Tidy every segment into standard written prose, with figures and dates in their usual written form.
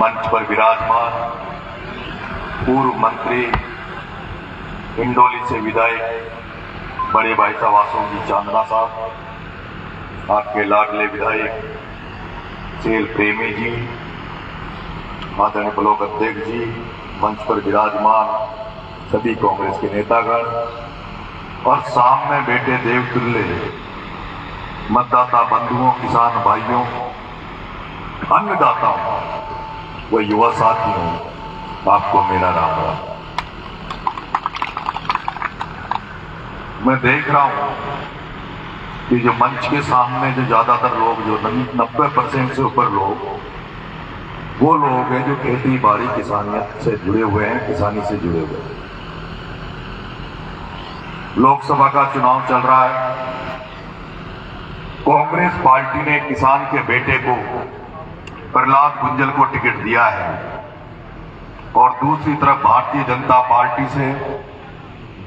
मंच पर विराजमान पूर्व मंत्री हिंडोली से विधायक बड़े भाई साहब वासुदेव चांदना साहब, आपके लाडले विधायक सेल प्रेमी जी, आदरणीय ब्लॉक अध्यक्ष जी, मंच पर विराजमान सभी कांग्रेस के नेतागण और सामने बैठे देवतुल्य मतदाता बंधुओं, किसान भाइयों, अन्नदाताओं व युवा साथियों, आपको मेरा राम राम। मैं देख रहा हूं कि जो मंच के सामने जो ज्यादातर लोग, जो 90% से ऊपर लोग, वो लोग हैं जो खेती बाड़ी किसानियत से जुड़े हुए हैं, किसानी से जुड़े हुए हैं। लोकसभा का चुनाव चल रहा है। कांग्रेस पार्टी ने किसान के बेटे को, प्रहलाद गुंजल को टिकट दिया है और दूसरी तरफ भारतीय जनता पार्टी से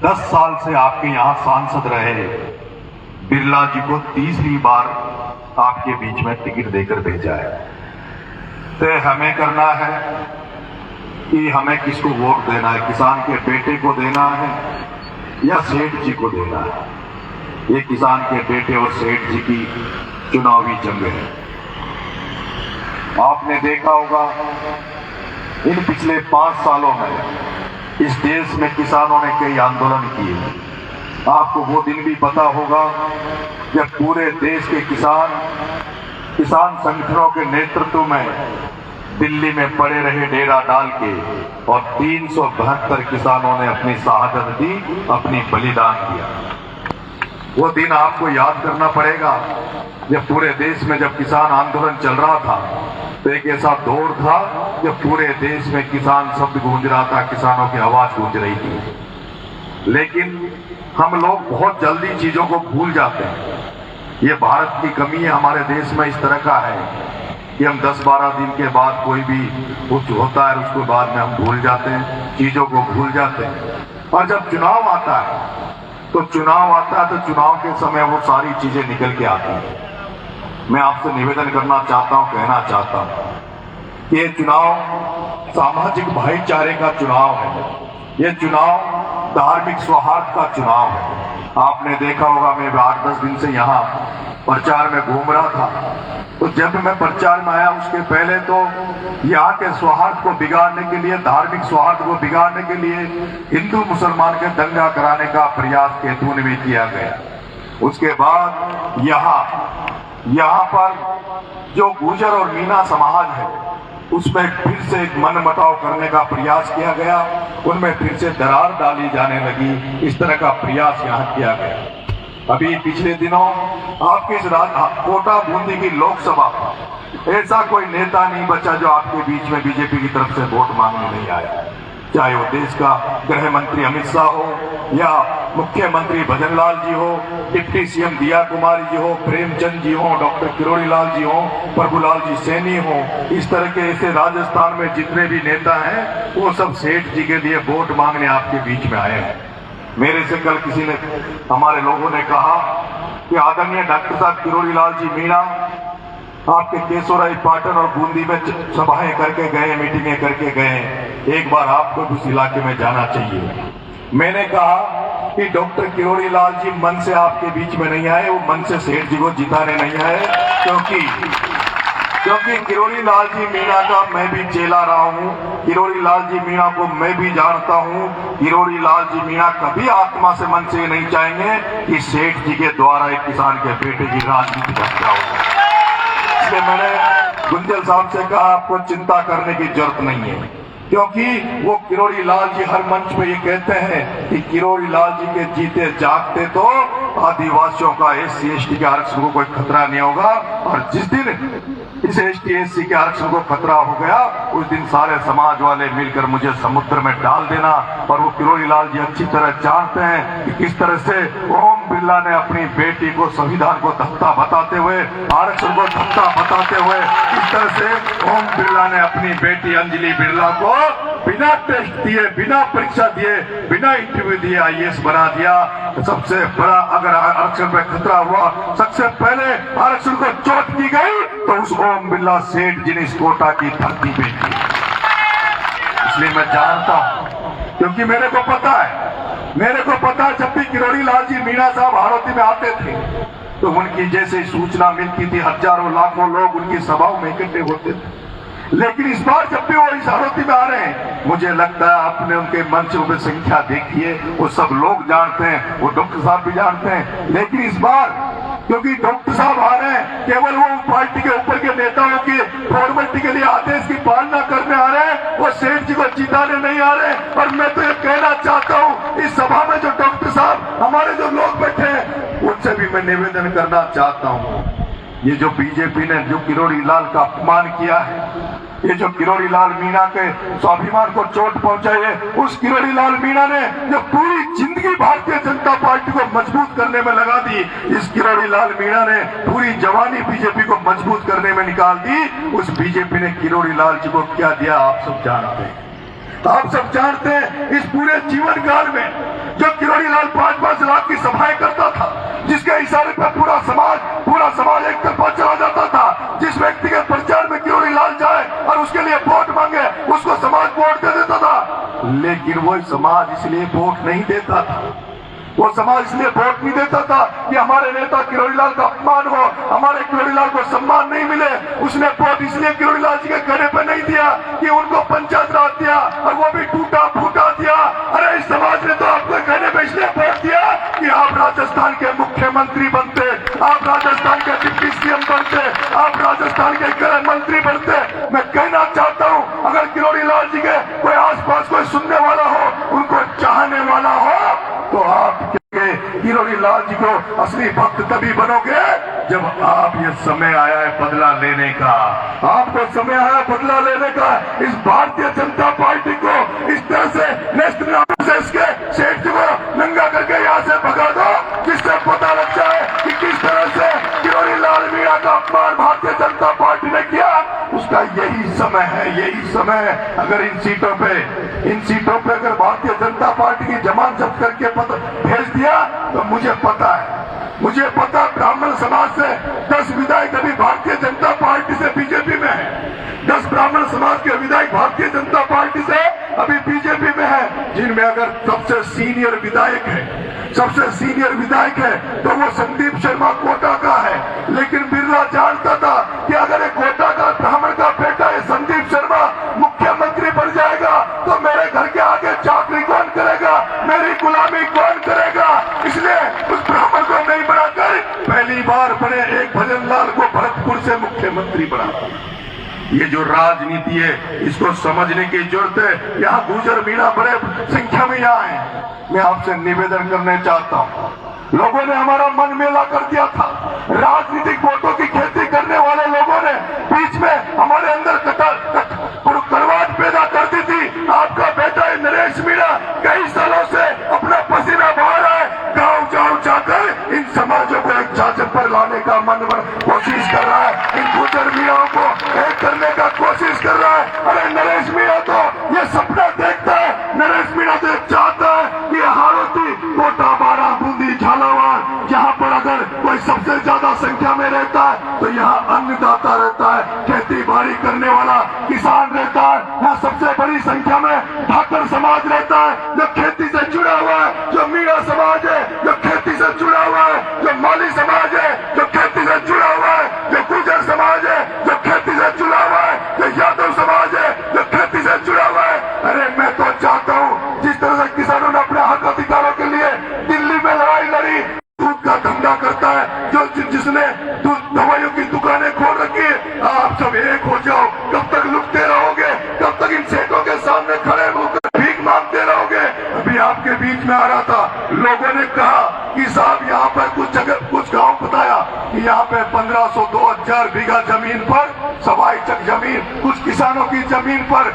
10 साल से आपके यहां सांसद रहे बिरला जी को तीसरी बार आपके बीच में टिकट देकर भेजा है। तय हमें करना है कि हमें किसको वोट देना है, किसान के बेटे को देना है या सेठ जी को देना है। ये किसान के बेटे और सेठ जी की चुनावी जंग है। आपने देखा होगा इन पिछले 5 सालों में इस देश में किसानों ने कई आंदोलन किए। आपको वो दिन भी पता होगा जब पूरे देश के किसान संगठनों के नेतृत्व में दिल्ली में पड़े रहे डेरा डाल के और 372 किसानों ने अपनी शहादत दी, अपनी बलिदान दिया। वो दिन आपको याद करना पड़ेगा जब पूरे देश में जब किसान आंदोलन चल रहा था, तो एक ऐसा दौर था जब पूरे देश में किसान शब्द गूंज रहा था, किसानों की आवाज गूंज रही थी। लेकिन हम लोग बहुत जल्दी चीजों को भूल जाते हैं। ये भारत की कमी है, हमारे देश में इस तरह का है कि हम 10-12 दिन के बाद कोई भी कुछ होता है, उसके बाद में हम भूल जाते हैं, चीजों को भूल जाते हैं। और जब चुनाव आता है तो चुनाव के समय वो सारी चीजें निकल के आती हैं। मैं आपसे निवेदन करना चाहता हूं, कहना चाहता हूं कि ये चुनाव सामाजिक भाईचारे का चुनाव है। ये चुनाव धार्मिक सौहार्द का चुनाव है। आपने देखा होगा, मैं 8-10 दिन से यहाँ प्रचार में घूम रहा था, तो जब मैं प्रचार में आया उसके पहले तो यहाँ के सौहार्द को बिगाड़ने के लिए, धार्मिक सौहार्द को बिगाड़ने के लिए हिंदू मुसलमान के दंगा कराने का प्रयास केतुन में किया गया। उसके बाद यहाँ पर जो गुर्जर और मीना समाज है उसमें फिर से एक मनमुटाव करने का प्रयास किया गया, उनमें फिर से दरार डाली जाने लगी। इस तरह का प्रयास यहाँ किया गया। अभी पिछले दिनों आपके इस कोटा बूंदी की लोकसभा पर ऐसा कोई नेता नहीं बचा जो आपके बीच में बीजेपी की तरफ से वोट मांगने नहीं आया, चाहे वो देश का गृह मंत्री अमित शाह हो या मुख्यमंत्री भजन लाल जी हो, डिप्टी सीएम दिया कुमारी जी हो, प्रेमचंद जी हो, डॉक्टर किरोड़ी लाल जी हो, प्रभुलाल जी सैनी हो। इस तरह के ऐसे राजस्थान में जितने भी नेता हैं वो सब सेठ जी के लिए वोट मांगने आपके बीच में आए हैं। मेरे से कल किसी ने, हमारे लोगों ने कहा कि आदरणीय डॉक्टर साहब किरोड़ी लाल जी मीणा आपके केशोराई पाटन और बूंदी में सभाएं करके गए, मीटिंगें करके गए, एक बार आपको उस इलाके में जाना चाहिए। मैंने कहा कि डॉक्टर किरोड़ी लाल जी मन से आपके बीच में नहीं आए, वो मन से सेठ जी को जिताने नहीं आए, क्योंकि किरोड़ी लाल जी मीणा का मैं भी चेला रहा हूं, किरोड़ी लाल जी मीणा को मैं भी जानता हूं। किरोड़ी लाल जी मीणा कभी आत्मा से, मन से नहीं चाहेंगे कि सेठ जी के द्वारा एक किसान के बेटे की राजनीतिक हत्या हो। इसलिए मैंने गुंजल साहब से कहा आपको चिंता करने की जरूरत नहीं है, क्योंकि वो किरोड़ी लाल जी हर मंच पे ये कहते हैं कि किरोड़ी लाल जी के जीते जागते तो आदिवासियों का SC/ST के आरक्षण को कोई खतरा नहीं होगा। और जिस दिन इस ST/SC के आरक्षण को खतरा हो गया, उस दिन सारे समाज वाले मिलकर मुझे समुद्र में डाल देना। और वो किरोड़ी लाल जी अच्छी तरह जानते हैं कि किस तरह से ओम बिरला ने अपनी बेटी को, संविधान को धक्का बताते हुए, आरक्षण को धक्का बताते हुए, इस तरह से ओम बिरला ने अपनी बेटी अंजलि बिरला को बिना टेस्ट दिए, बिना परीक्षा दिए, बिना इंटरव्यू दिए IAS बना दिया। सबसे बड़ा अगर आरक्षण पे खतरा हुआ, सबसे पहले आरक्षण को चोट की गई तो उस ओम बिरला सेठ जिन इस कोटा की धरती पे थी। इसलिए मैं जानता हूं, क्योंकि मेरे को पता है जब भी किरोड़ी लाल जी मीणा साहब हाड़ौती में आते थे तो उनकी जैसे सूचना मिलती थी हजारों लाखों लोग उनकी सभाओं में इकट्ठे होते थे। लेकिन इस बार जब भी वो इस हाड़ौती में आ रहे हैं, मुझे लगता है आपने उनके मंचों में संख्या देखी है, वो सब लोग जानते हैं, वो डॉक्टर साहब भी जानते हैं। लेकिन इस बार क्योंकि डॉक्टर साहब आ रहे हैं, केवल वो पार्टी के ऊपर के नेताओं की फॉर्मेलिटी के लिए आदेश की पालना करने आ रहे हैं, वो सेठ जी को जिताने नहीं आ रहे। और मैं तो ये कहना चाहता हूँ, इस सभा में जो डॉक्टर साहब हमारे जो लोग बैठे हैं उनसे भी मैं निवेदन करना चाहता हूँ, ये जो बीजेपी ने जो किरोड़ी लाल का अपमान किया है, ये जो किरोड़ी लाल मीणा के स्वाभिमान को चोट पहुंचाई है, उस किरोड़ी लाल मीणा ने जो पूरी जिंदगी भारतीय जनता पार्टी को मजबूत करने में लगा दी, इस किरोड़ी लाल मीणा ने पूरी जवानी बीजेपी को मजबूत करने में निकाल दी। उस बीजेपी ने किरोड़ी लाल जी को क्या दिया आप सब जानते हैं। आप सब जानते हैं इस पूरे जीवन काल में जो किरोड़ी लाल 5-5 लाख की सभाएं करता था, जिसके इशारे पर पूरा समाज एक तरफा चला जाता था, जिस व्यक्ति के प्रचार में किरोड़ी लाल जाए और उसके लिए वोट मांगे उसको समाज वोट दे देता था। लेकिन वो समाज इसलिए वोट नहीं देता था, वो समाज इसलिए वोट नहीं देता था कि हमारे नेता किरोड़ी लाल का अपमान हो, हमारे किरोड़ी लाल को सम्मान नहीं मिले। उसने वोट इसलिए किरोड़ी लाल जी के कहने पर नहीं दिया कि उनको पंचायत राज दिया, और वो भी टूटा फूटा दिया। अरे इस समाज ने तो आपको कहने पर इसलिए वोट दिया कि आप राजस्थान के मुख्यमंत्री बनते, आप राजस्थान के डिप्टी सीएम बनते, आप राजस्थान के गृह मंत्री बनते। मैं कहना चाहता हूँ, अगर किरोड़ी लाल जी के कोई आसपास कोई सुनने वाला हो, उनको चाहने वाला हो, तो आप किरोड़ी लाल जी को असली भक्त तभी बनोगे जब आप ये समय आया है बदला लेने का, आपको समय आया बदला लेने का। इस भारतीय जनता पार्टी को इस तरह से नेक्स्ट से इसके सेठ जी को नंगा करके यहाँ से भगा दो, जिससे पता लग जाए कि किस तरह से किरोड़ी लाल मीणा का अपमान भारतीय जनता पार्टी ने किया। उसका यही समय है, यही समय। अगर इन सीटों पे अगर भारतीय जनता पार्टी की जमानत जब्त करके भेज दिया तो मुझे पता ब्राह्मण समाज से 10 विधायक अभी भारतीय जनता पार्टी से बीजेपी में है, 10 ब्राह्मण समाज के विधायक भारतीय जनता पार्टी से अभी बीजेपी में है, जिनमें अगर सबसे सीनियर विधायक है तो वो संदीप शर्मा कोटा का है। लेकिन बिरला जानता था कि अगर एक कोटा का ब्राह्मण का बेटा है संदीप शर्मा मुख्यमंत्री बन जाएगा तो मेरे घर के आगे चाकरी कौन करेगा, मेरी गुलामी कौन करेगा। इसलिए उस ब्राह्मण को नहीं बनाकर पहली बार बने एक भजन लाल को भरतपुर से मुख्यमंत्री बना। ये जो राजनीति है इसको समझने की जरूरत है। यहाँ गुर्जर मीणा बड़े संख्या में यहाँ है। मैं आपसे निवेदन करने चाहता हूँ, लोगों ने हमारा मन मेला कर दिया था, राजनीतिक वोटों की खेती करने वाले लोगों ने बीच में हमारे अंदर कड़वाहट पैदा कर दी थी। आपका बेटा है नरेश मीणा कई सालों से अपना पसीना बहा रहा है, गाँव जाकर इन समाजों को एक चादर पर लाने का कोशिश कर रहा है, इन गुर्जर मीणाओं को एक करने का कोशिश कर रहा है। अरे नरेश मीणा तो ये सपना देखता है, नरेश मीणा तो चाहता है कि हाड़ौती, कोटा, बारा, बूंदी, झालावाड़, जहाँ पर अगर कोई सबसे ज्यादा संख्या में रहता है तो यहाँ अन्नदाता रहता है, खेती बाड़ी करने वाला किसान रहता है। यहाँ सबसे बड़ी संख्या में ठाकर समाज रहता है जो खेती से जुड़ा हुआ है, जो मीणा समाज है जो खेती से जुड़ा हुआ है, जो माली समाज है जो खेती से जुड़ा हुआ है, जो गुर्जर समाज है जो खेती से जुड़ा हुआ है, जो यादव समाज है जो खेती से जुड़ा हुआ है। अरे मैं तो चाहता हूँ जिस तरह से किसानों ने अपने हक अधिकारों के लिए दिल्ली में लड़ाई लड़ी, दूध का धंधा करता है जिसने दवाइयों की दुकानें खोल रखी है, आप सब एक हो जाओ। कब तक लुटते रहोगे, कब तक इन सेठों के सामने खड़े होकर भीख मांगते रहोगे। अभी आपके बीच में आ रहा था, लोगों ने कहा कि साहब यहाँ पर कुछ गांव बताया कि यहाँ पे 1500-2000 बीघा जमीन पर सवाई चक जमीन, कुछ किसानों की जमीन पर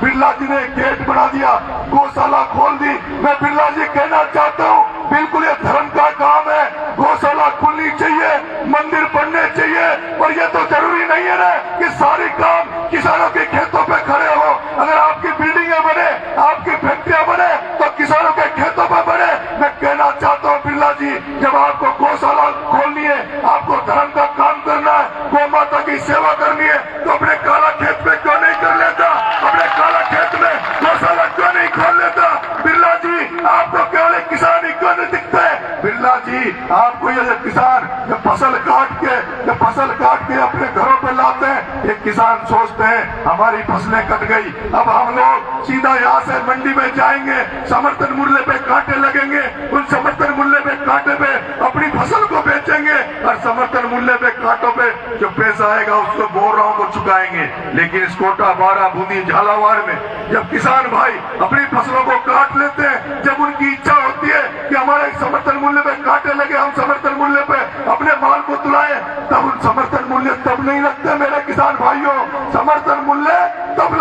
बिरला जी ने गेट बना दिया, गौशाला खोल दी। मैं बिरला जी कहना चाहता हूँ बिल्कुल ये धर्म का काम है, गौशाला खुलनी चाहिए, मंदिर बनने चाहिए, पर ये तो जरूरी नहीं है ना कि सारी काम किसानों के खेतों पे खड़े हो। अगर आपकी बिल्डिंगें बने, आपकी फैक्ट्रियां बने तो किसानों के खेतों पे बने। मैं कहना चाहता हूँ बिरला जी, जब आपको गौशाला खोलनी है, आपको धर्म का काम करना है, गौ माता की सेवा करनी जब किसान जब फसल काट के अपने घरों पे लाते हैं, एक किसान सोचते हैं हमारी फसलें कट गई, अब हम लोग सीधा यहाँ से मंडी में जाएंगे, समर्थन मूल्य पे कांटे लगेंगे, उन समर्थन मूल्य पे कांटे पे अपनी फसल को बेचेंगे और समर्थन मूल्य पे कांटों पे जो पैसा आएगा उसको बोराओं को चुकाएंगे। लेकिन इस कोटा, बारा, बूंदी, झालावाड़ में जब किसान भाई अपनी फसलों को काट लेते हैं, जब उनकी इच्छा होती है कि हमारे समर्थन मूल्य पे कांटे लगे, हम समर्थन मूल्य पे अपने माल को तुलाए, तब उन समर्थन मूल्य तब नहीं लगते मेरे किसान भाइयों, समर्थन मूल्य तब